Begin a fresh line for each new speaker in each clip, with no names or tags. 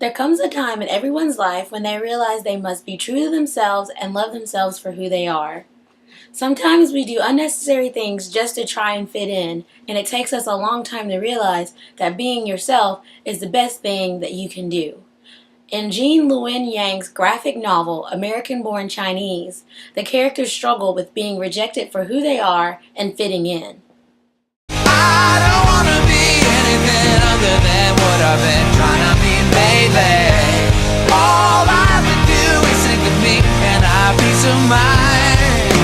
There comes a time in everyone's life when they realize they must be true to themselves and love themselves for who they are. Sometimes we do unnecessary things just to try and fit in, and it takes us a long time to realize that being yourself is the best thing that you can do. In Jean Luen Yang's graphic novel, American-Born Chinese, the characters struggle with being rejected for who they are and fitting in.
I don't wanna be anything other than what I've been trying to be lately. All I have to do is think of me and I have peace of mind.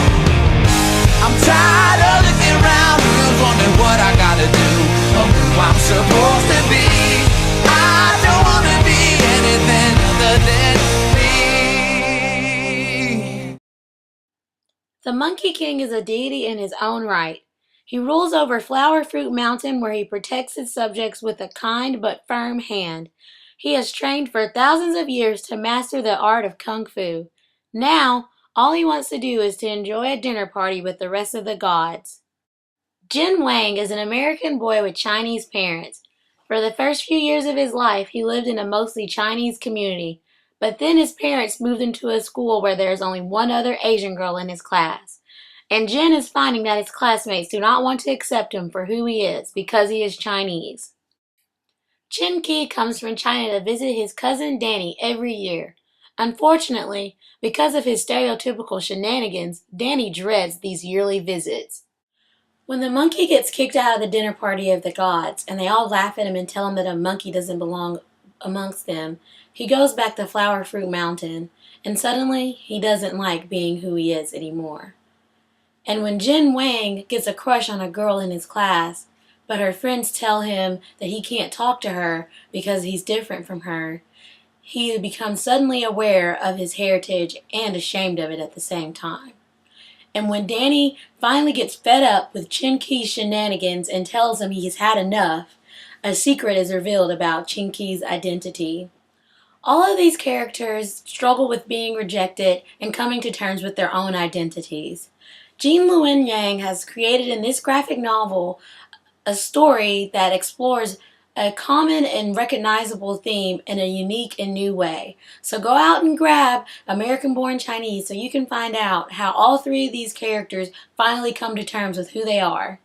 I'm tired of looking around, who's wondering what I gotta do, or who I'm supposed to be. I don't wanna be anything other than me.
The Monkey King is a deity in his own right. He rules over Flower Fruit Mountain, where he protects his subjects with a kind but firm hand. He has trained for thousands of years to master the art of Kung Fu. Now, all he wants to do is to enjoy a dinner party with the rest of the gods. Jin Wang is an American boy with Chinese parents. For the first few years of his life, he lived in a mostly Chinese community, but then his parents moved him to a school where there is only one other Asian girl in his class. And Jin is finding that his classmates do not want to accept him for who he is because he is Chinese. Chen Qi comes from China to visit his cousin Danny every year. Unfortunately, because of his stereotypical shenanigans, Danny dreads these yearly visits. When the monkey gets kicked out of the dinner party of the gods, and they all laugh at him and tell him that a monkey doesn't belong amongst them, he goes back to Flower Fruit Mountain, and suddenly he doesn't like being who he is anymore. And when Jin Wang gets a crush on a girl in his class, but her friends tell him that he can't talk to her because he's different from her, he becomes suddenly aware of his heritage and ashamed of it at the same time. And when Danny finally gets fed up with Chen Qi's shenanigans and tells him he's had enough, a secret is revealed about Chen Qi's identity. All of these characters struggle with being rejected and coming to terms with their own identities. Jean Luen Yang has created in this graphic novel a story that explores a common and recognizable theme in a unique and new way. So go out and grab American-Born Chinese so you can find out how all three of these characters finally come to terms with who they are.